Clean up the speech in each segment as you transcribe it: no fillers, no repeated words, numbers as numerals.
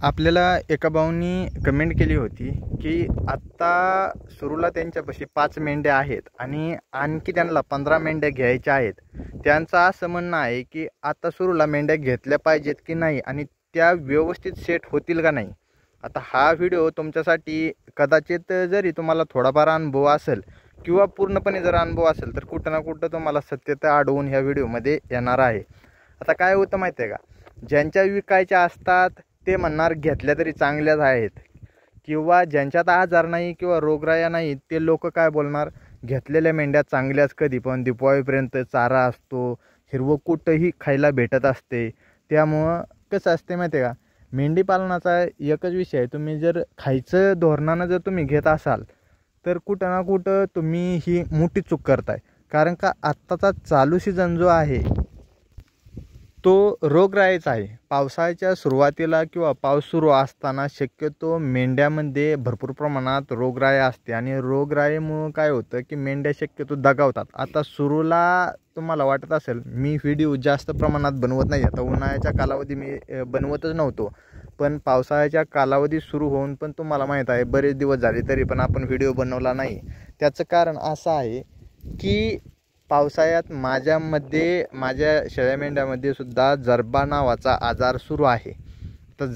आपल्याला एका भाऊनी कमेंट केली होती की आत्ता सुरूला त्यांच्यापाशी 5 मेंढ्या आहेत आणि आणखी त्यांना 15 मेंढ्या घ्यायच्या आहेत. त्यांचं असं म्हणणं आहे की आता सुरूला मेंढ्या घेतल्या पाहिजेत की नाही आणि त्या व्यवस्थित सेट होतील का नाही. आता हा व्हिडिओ तुमच्यासाठी कदाचित जरी तुम्हाला थोडाफार अनुभव असेल किंवा पूर्णपणे जर अनुभव असेल तर कुठं ना कुठं तुम्हाला सत्यता अडवून ह्या व्हिडिओमध्ये येणार आहे. आता काय होतं माहिती आहे का, ज्यांच्या विकायच्या असतात ते म्हणणार घेतल्या तरी चांगल्याच आहेत, किंवा ज्यांच्यात आजार नाही किंवा रोगराया नाही ते लोक काय बोलणार, घेतलेल्या मेंढ्या चांगल्याच. कधी पण दिवाळीपर्यंत चारा असतो, हिरवं कुठंही खायला भेटत असते. त्यामुळं कसं असते माहिती आहे का, मेंढी पालनाचा एकच विषय आहे, तुम्ही जर खायचं धोरणानं जर तुम्ही घेत असाल तर कुठं ना कुठं तुम्ही ही मोठी चूक करताय. कारण का आत्ताचा चालू सीझन जो आहे तो रोगराईचा आहे. पावसाळ्याच्या सुरुवातीला किंवा पाऊस सुरू असताना शक्यतो मेंढ्यामध्ये भरपूर प्रमाणात रोगराई असते आणि रोगराईमुळं काय होतं की मेंढ्या शक्यतो दगावतात. आता सुरूला तुम्हाला वाटत असेल मी व्हिडिओ जास्त प्रमाणात बनवत नाही, आता उन्हाळ्याच्या कालावधी मी बनवतच नव्हतो, पण पावसाळ्याच्या कालावधी सुरू होऊन पण तुम्हाला माहीत आहे बरेच दिवस झाले तरी पण आपण व्हिडिओ बनवला नाही. त्याचं कारण असं आहे की पावसाळ्यात माझ्या शेळ्या मेंढ्यामध्ये सुद्धा जरबा नावाचा आजार सुरू आहे. तर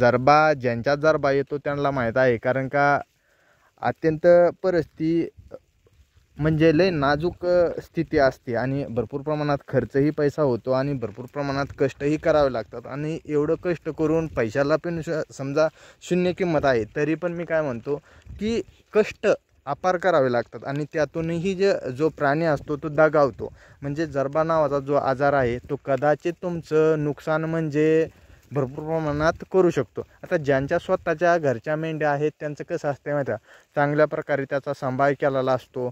ज्यांच्या जरबा येतो त्यांना माहीत आहे, कारण का अत्यंत परिस्थिती म्हणजे लय नाजूक स्थिती असते आणि भरपूर प्रमाणात खर्चही पैसा होतो आणि भरपूर प्रमाणात कष्टही करावे लागतात. आणि एवढं कष्ट करून पैशाला पण समजा शून्य किंमत आहे, तरी पण मी काय म्हणतो की कष्ट अपार करावे लागतात आणि त्यातूनही जो प्राणी असतो तो दगावतो. म्हणजे जरबा नावाचा जो आजार आहे तो कदाचित तुमचं नुकसान म्हणजे भरपूर प्रमाणात करू शकतो. आता ज्यांच्या स्वतःच्या घरच्या मेंढ्या आहेत त्यांचं कसं असतं माहिती आहे, चांगल्या प्रकारे त्याचा सांभाळ केलेला असतो.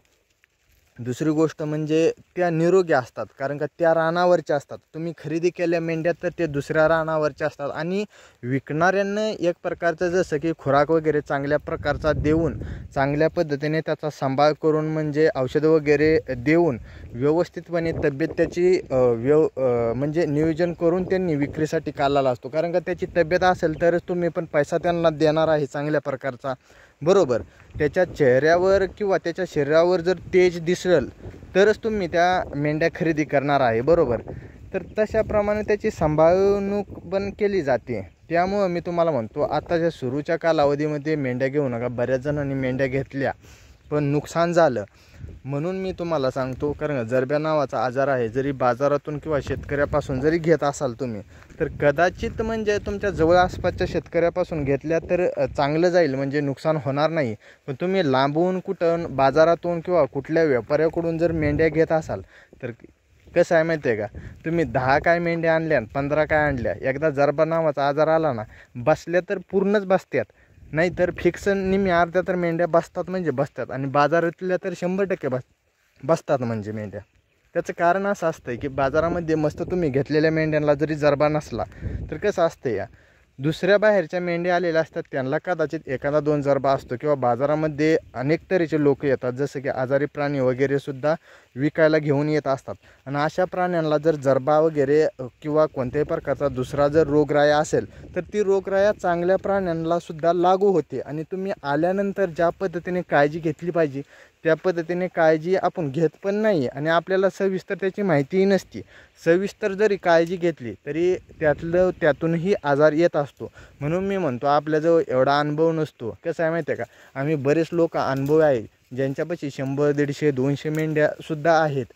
दुसरी गोष्ट म्हणजे त्या निरोगी असतात, कारण का त्या रानावरच्या असतात. तुम्ही खरेदी केल्या मेंढ्या तर ते दुसऱ्या रानावरच्या असतात आणि विकणाऱ्यांना एक प्रकारचं जसं की खुराक वगैरे चांगल्या प्रकारचा देऊन, चांगल्या पद्धतीने त्याचा सांभाळ करून म्हणजे औषधं वगैरे देऊन व्यवस्थितपणे तब्येत त्याची म्हणजे नियोजन करून त्यांनी विक्रीसाठी काढलेला असतो. कारण का त्याची तब्येत असेल तरच तुम्ही पण पैसा त्यांना देणार आहे चांगल्या प्रकारचा, बरोबर. त्याच्या चेहऱ्यावर किंवा त्याच्या शरीरावर जर तेज दिसेल तरच तुम्ही त्या मेंढ्या खरेदी करणार आहे, बरोबर. तर तशाप्रमाणे त्याची सांभाळणूक पण केली जाते. त्यामुळं मी तुम्हाला म्हणतो आताच्या सुरूच्या कालावधीमध्ये मेंढ्या घेऊ नका. बऱ्याच जणांनी मेंढ्या घेतल्या पण नुकसान झालं, म्हणून मी तुम्हाला सांगतो. कारण जरब्या नावाचा आजार आहे, जरी बाजारातून किंवा शेतकऱ्यापासून जरी घेत असाल तुम्ही तर कदाचित म्हणजे तुमच्या जवळ आसपासच्या शेतकऱ्यापासून घेतल्या तर चांगलं जाईल, म्हणजे नुकसान होणार नाही. पण तुम्ही लांबून कुठं बाजारातून किंवा कुठल्या व्यापाऱ्याकडून जर मेंढ्या घेत असाल तर कसं आहे माहिती आहे का, तुम्ही 10 काय मेंढ्या आणल्या 15 काय आणल्या, एकदा जरबा नावाचा आजार आला ना, बसल्या तर पूर्णच बसतात, नाहीतर फिक्स निम्मी अर्ध्या तर मेंढ्या बसतात म्हणजे बसतात आणि बाजारातल्या तर 100% बसतात म्हणजे मेंढ्या. त्याचं कारण असं असतं की बाजारामध्ये मस्त तुम्ही घेतलेल्या मेंढ्यांना जरी जरबा नसला तर कसं असतं या दुसऱ्या बाहेरच्या मेंढ्या आलेल्या असतात त्यांना कदाचित एखादा 2 जरबा असतो, किंवा बाजारामध्ये अनेक तऱ्हेचे लोक येतात जसं की आजारी प्राणी वगैरे सुद्धा विकायला घेऊन येत असतात. आणि अशा प्राण्यांना जर जरबा वगैरे किंवा कोणत्याही प्रकारचा दुसरा जर रोगराया असेल तर ती रोगराया चांगल्या प्राण्यांना सुद्धा लागू होते. आणि तुम्ही आल्यानंतर ज्या पद्धतीने काळजी घेतली पाहिजे त्या पद्धतीने काळजी आपण घेत पण नाही आणि आपल्याला सविस्तर त्याची माहितीही नसते. सविस्तर जरी काळजी घेतली तरी त्यातूनही आजार येत असतो. म्हणून मी म्हणतो आपल्याजवळ एवढा अनुभव नसतो. कसं आहे माहिती आहे का, आम्ही बरेच लोक अनुभव आहे ज्यांच्यापाशी 100, 150, 200 मेंढ्यासुद्धा आहेत,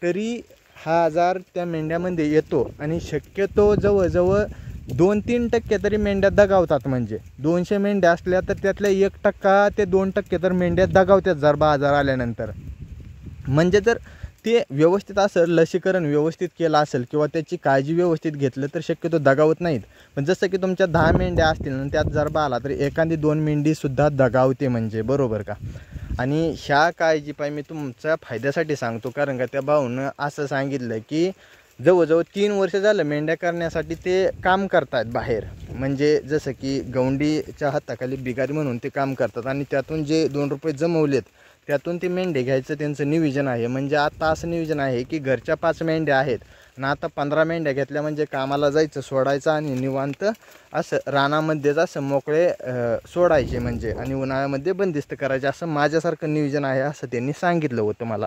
तरी हा आजार त्या मेंढ्यामध्ये येतो. आणि शक्यतो जवळजवळ 2-3% तरी मेंढ्या दगावतात. म्हणजे 200 मेंढ्या असल्या तर त्यातल्या 1% ते 2% तर मेंढ्या दगावतात जरबा आजार आल्यानंतर. म्हणजे जर ते व्यवस्थित असेल, लसीकरण व्यवस्थित केलं असेल किंवा त्याची काळजी व्यवस्थित घेतलं तर शक्यतो दगावत नाहीत. पण जसं की तुमच्या 10 मेंढ्या असतील आणि त्यात जरबा आला तर एखादी 2 मेंढीसुद्धा दगावते म्हणजे, बरोबर का. आणि ह्या काळजी पाहिजे मी तुमच्या फायद्यासाठी सांगतो. कारण का त्या भाऊनं असं सांगितलं की जवळजवळ 3 वर्ष झालं मेंढ्या करण्यासाठी ते काम करतात बाहेर. म्हणजे जसं की गवंडीच्या हाताखाली बिगारी म्हणून ते काम करतात आणि त्यातून जे 2 रुपये जमवलेत त्यातून ते मेंढे घ्यायचं त्यांचं नियोजन आहे. म्हणजे आता असं नियोजन आहे की घरच्या 5 मेंढ्या आहेत ना आता 15 मेंढ्या घेतल्या म्हणजे कामाला जायचं, सोडायचं आणि निवांत असं रानामध्येच असं मोकळे सोडायचे म्हणजे, आणि उन्हाळ्यामध्ये बंदिस्त करायचे, असं माझ्यासारखं नियोजन आहे असं त्यांनी सांगितलं होतं मला,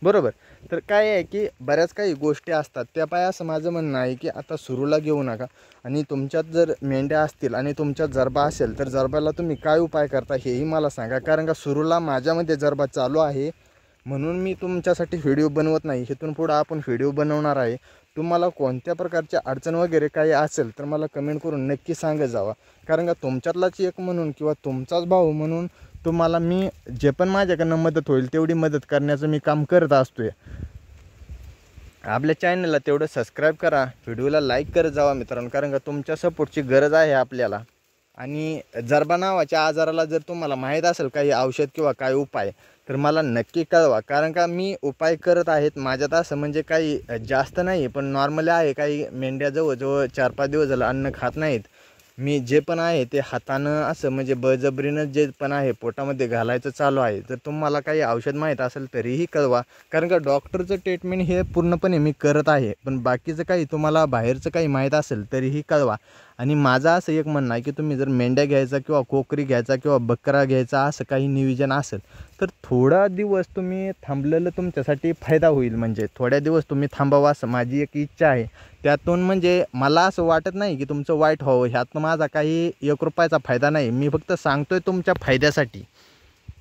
बरोबर. तर काय आहे की बऱ्याच काही गोष्टी असतात त्या पाय, असं माझं म्हणणं आहे की आता सुरूला घेऊ नका. आणि तुमच्यात जर मेंढ्या असतील आणि तुमच्यात जरबा असेल तर जरबाला तुम्ही काय उपाय करता हेही मला सांगा, कारण का सुरूला माझ्यामध्ये जरबा चालू आहे म्हणून मी तुमच्यासाठी व्हिडिओ बनवत नाही. इथून पुढं आपण व्हिडिओ बनवणार आहे. तुम्हाला कोणत्या प्रकारच्या अडचण वगैरे काही असेल तर मला कमेंट करून नक्की सांगत जावा, कारण का तुमच्यातलाच एक म्हणून किंवा तुमचाच भाऊ म्हणून तुम्हाला मी जे पण माझ्याकडनं मदत होईल तेवढी मदत करण्याचं मी काम करत असतोय. आपल्या चॅनलला तेवढं सबस्क्राईब करा, व्हिडिओला लाईक करत जावा मित्रांनो, कारण का तुमच्या सपोर्टची गरज आहे आपल्याला. आणि जरबा नावाच्या आजाराला जर तुम्हाला माहीत असेल काही औषध किंवा काही उपाय तर मला नक्की कळवा, कारण का मी उपाय करत आहेत. माझ्यात असं म्हणजे काही जास्त नाही पण नॉर्मली आहे. काही मेंढ्या जवळजवळ 4-5 दिवस झालं अन्न खात नाहीत. मी जे पण आहे ते हातानं असं म्हणजे बळजबरीनं जे पण आहे पोटामध्ये घालायचं चालू आहे. तर तुम्हाला काही औषध माहीत असेल तरीही कळवा, कारण का डॉक्टरचं ट्रीटमेंट हे पूर्णपणे मी करत आहे. पण बाकीचं काही तुम्हाला बाहेरचं काही माहीत असेल तरीही कळवा. आणि माझं असं एक म्हणणं आहे की तुम्ही जर मेंढ्या घ्यायचा किंवा कोकरी घ्यायचा किंवा बकरा घ्यायचा असं काही नियोजन असेल तर थोडा दिवस तुम्ही थांबलेलं तुमच्यासाठी फायदा होईल. म्हणजे थोड्या दिवस तुम्ही थांबावा असं माझी एक इच्छा आहे. त्यातून म्हणजे मला असं वाटत नाही की तुमचं वाईट व्हावं, ह्यातनं माझा काही 1 रुपयाचा फायदा नाही. मी फक्त सांगतोय तुमच्या फायद्यासाठी,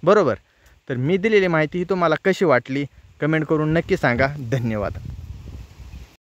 बरोबर. तर मी दिलेली माहिती ही तुम्हाला कशी वाटली कमेंट करून नक्की सांगा. धन्यवाद.